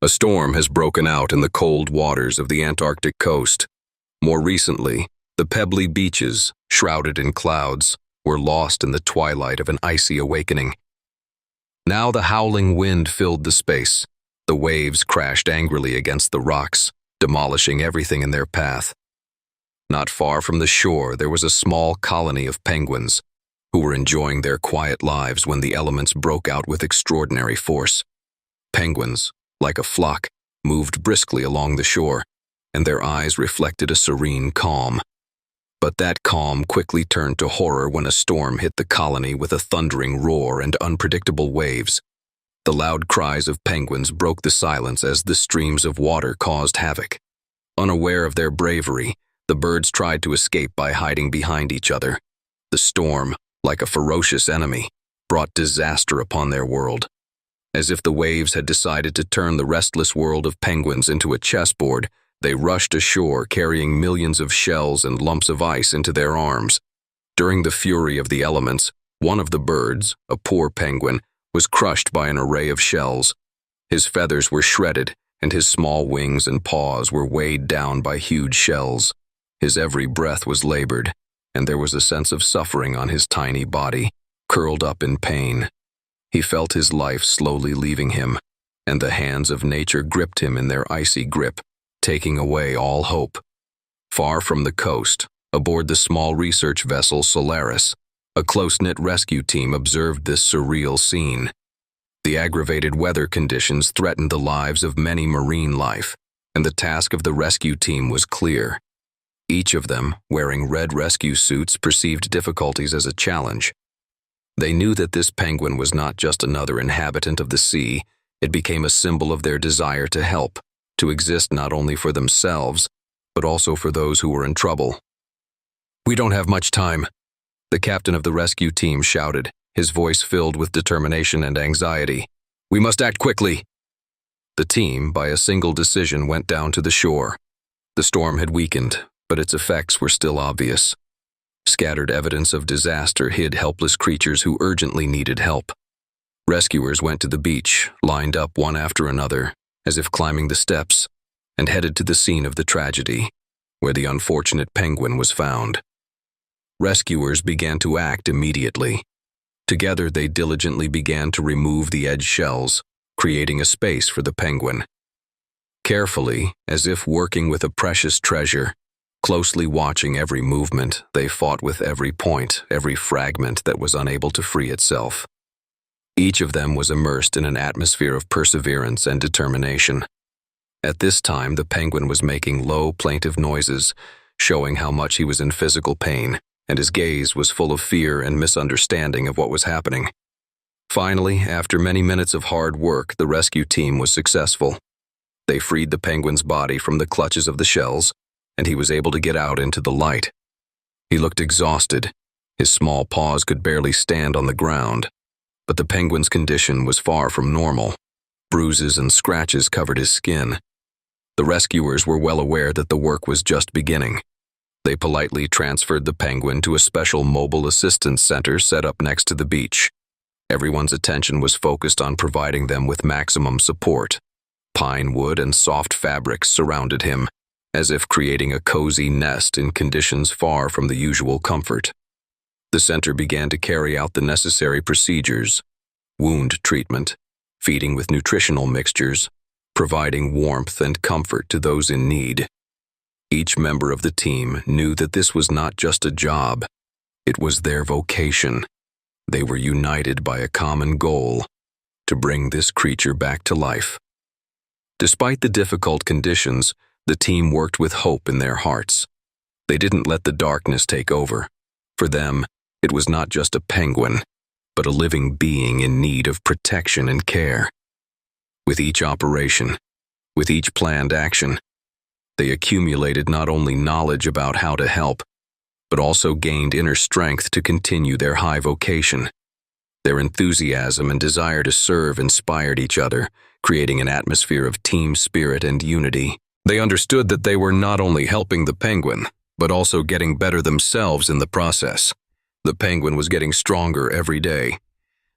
A storm has broken out in the cold waters of the Antarctic coast. More recently, the pebbly beaches, shrouded in clouds, were lost in the twilight of an icy awakening. Now the howling wind filled the space. The waves crashed angrily against the rocks, demolishing everything in their path. Not far from the shore, there was a small colony of penguins, who were enjoying their quiet lives when the elements broke out with extraordinary force. Penguins, like a flock, moved briskly along the shore, and their eyes reflected a serene calm. But that calm quickly turned to horror when a storm hit the colony with a thundering roar and unpredictable waves. The loud cries of penguins broke the silence as the streams of water caused havoc. Unaware of their bravery, the birds tried to escape by hiding behind each other. The storm, like a ferocious enemy, brought disaster upon their world. As if the waves had decided to turn the restless world of penguins into a chessboard, they rushed ashore carrying millions of shells and lumps of ice into their arms. During the fury of the elements, one of the birds, a poor penguin, was crushed by an array of shells. His feathers were shredded, and his small wings and paws were weighed down by huge shells. His every breath was labored, and there was a sense of suffering on his tiny body, curled up in pain. He felt his life slowly leaving him, and the hands of nature gripped him in their icy grip, taking away all hope. Far from the coast, aboard the small research vessel Solaris, a close-knit rescue team observed this surreal scene. The aggravated weather conditions threatened the lives of many marine life, and the task of the rescue team was clear. Each of them, wearing red rescue suits, perceived difficulties as a challenge. They knew that this penguin was not just another inhabitant of the sea. It became a symbol of their desire to help, to exist not only for themselves, but also for those who were in trouble. "We don't have much time," the captain of the rescue team shouted, his voice filled with determination and anxiety. "We must act quickly." The team, by a single decision, went down to the shore. The storm had weakened, but its effects were still obvious. Scattered evidence of disaster hid helpless creatures who urgently needed help. Rescuers went to the beach, lined up one after another, as if climbing the steps, and headed to the scene of the tragedy, where the unfortunate penguin was found. Rescuers began to act immediately. Together they diligently began to remove the edge shells, creating a space for the penguin. Carefully, as if working with a precious treasure, closely watching every movement, they fought with every point, every fragment that was unable to free itself. Each of them was immersed in an atmosphere of perseverance and determination. At this time, the penguin was making low, plaintive noises, showing how much he was in physical pain, and his gaze was full of fear and misunderstanding of what was happening. Finally, after many minutes of hard work, the rescue team was successful. They freed the penguin's body from the clutches of the shells, and he was able to get out into the light. He looked exhausted. His small paws could barely stand on the ground, but the penguin's condition was far from normal. Bruises and scratches covered his skin. The rescuers were well aware that the work was just beginning. They politely transferred the penguin to a special mobile assistance center set up next to the beach. Everyone's attention was focused on providing them with maximum support. Pine wood and soft fabrics surrounded him, as if creating a cozy nest in conditions far from the usual comfort. The center began to carry out the necessary procedures: wound treatment, feeding with nutritional mixtures, providing warmth and comfort to those in need. Each member of the team knew that this was not just a job, it was their vocation. They were united by a common goal: to bring this creature back to life. Despite the difficult conditions, the team worked with hope in their hearts. They didn't let the darkness take over. For them, it was not just a penguin, but a living being in need of protection and care. With each operation, with each planned action, they accumulated not only knowledge about how to help, but also gained inner strength to continue their high vocation. Their enthusiasm and desire to serve inspired each other, creating an atmosphere of team spirit and unity. They understood that they were not only helping the penguin, but also getting better themselves in the process. The penguin was getting stronger every day.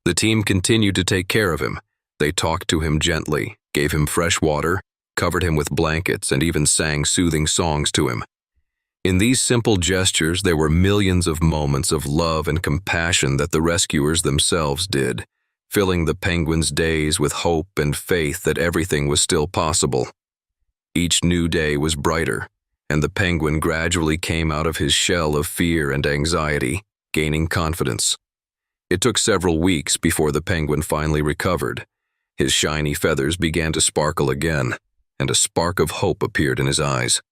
The team continued to take care of him. They talked to him gently, gave him fresh water, covered him with blankets, and even sang soothing songs to him. In these simple gestures, there were millions of moments of love and compassion that the rescuers themselves did, filling the penguin's days with hope and faith that everything was still possible. Each new day was brighter, and the penguin gradually came out of his shell of fear and anxiety, gaining confidence. It took several weeks before the penguin finally recovered. His shiny feathers began to sparkle again, and a spark of hope appeared in his eyes.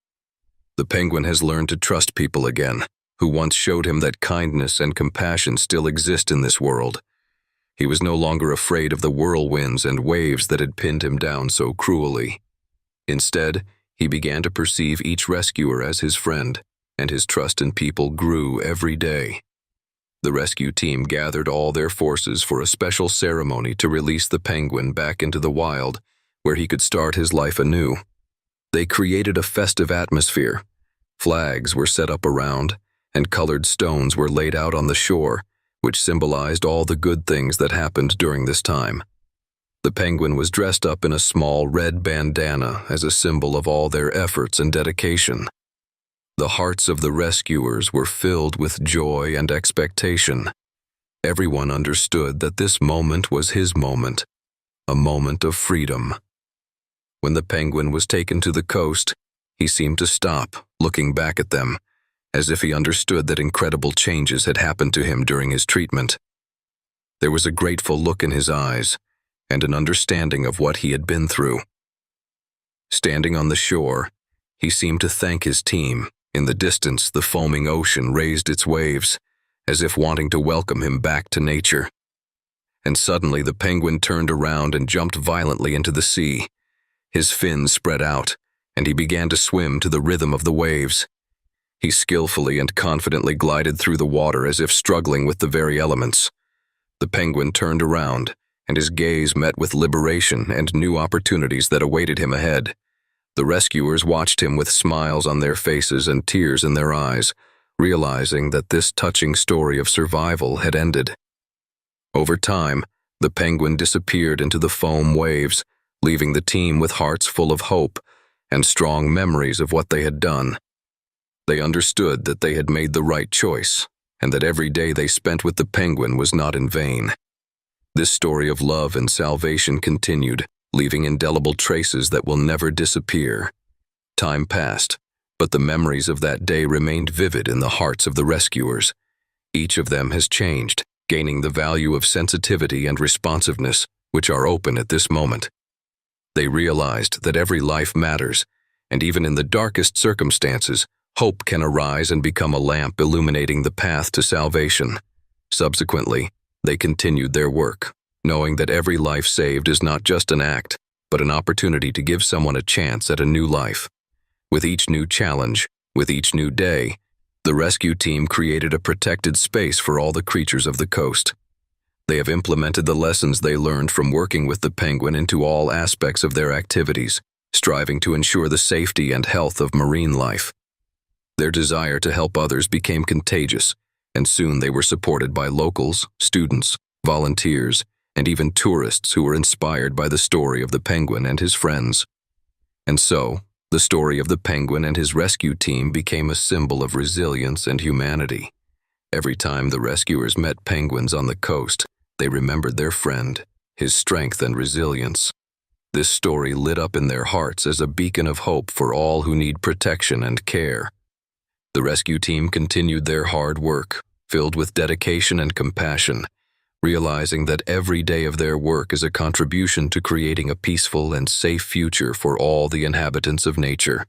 The penguin has learned to trust people again, who once showed him that kindness and compassion still exist in this world. He was no longer afraid of the whirlwinds and waves that had pinned him down so cruelly. Instead, he began to perceive each rescuer as his friend, and his trust in people grew every day. The rescue team gathered all their forces for a special ceremony to release the penguin back into the wild, where he could start his life anew. They created a festive atmosphere. Flags were set up around, and colored stones were laid out on the shore, which symbolized all the good things that happened during this time. The penguin was dressed up in a small red bandana as a symbol of all their efforts and dedication. The hearts of the rescuers were filled with joy and expectation. Everyone understood that this moment was his moment, a moment of freedom. When the penguin was taken to the coast, he seemed to stop, looking back at them, as if he understood that incredible changes had happened to him during his treatment. There was a grateful look in his eyes, and an understanding of what he had been through. Standing on the shore, he seemed to thank his team. In the distance, the foaming ocean raised its waves, as if wanting to welcome him back to nature. And suddenly the penguin turned around and jumped violently into the sea. His fins spread out, and he began to swim to the rhythm of the waves. He skillfully and confidently glided through the water as if struggling with the very elements. The penguin turned around, and his gaze met with liberation and new opportunities that awaited him ahead. The rescuers watched him with smiles on their faces and tears in their eyes, realizing that this touching story of survival had ended. Over time, the penguin disappeared into the foam waves, leaving the team with hearts full of hope and strong memories of what they had done. They understood that they had made the right choice, and that every day they spent with the penguin was not in vain. This story of love and salvation continued, leaving indelible traces that will never disappear. Time passed, but the memories of that day remained vivid in the hearts of the rescuers. Each of them has changed, gaining the value of sensitivity and responsiveness, which are open at this moment. They realized that every life matters, and even in the darkest circumstances, hope can arise and become a lamp illuminating the path to salvation. Subsequently, they continued their work, knowing that every life saved is not just an act, but an opportunity to give someone a chance at a new life. With each new challenge, with each new day, the rescue team created a protected space for all the creatures of the coast. They have implemented the lessons they learned from working with the penguin into all aspects of their activities, striving to ensure the safety and health of marine life. Their desire to help others became contagious, and soon they were supported by locals, students, volunteers, and even tourists who were inspired by the story of the penguin and his friends. And so, the story of the penguin and his rescue team became a symbol of resilience and humanity. Every time the rescuers met penguins on the coast, they remembered their friend, his strength and resilience. This story lit up in their hearts as a beacon of hope for all who need protection and care. The rescue team continued their hard work, filled with dedication and compassion, realizing that every day of their work is a contribution to creating a peaceful and safe future for all the inhabitants of nature.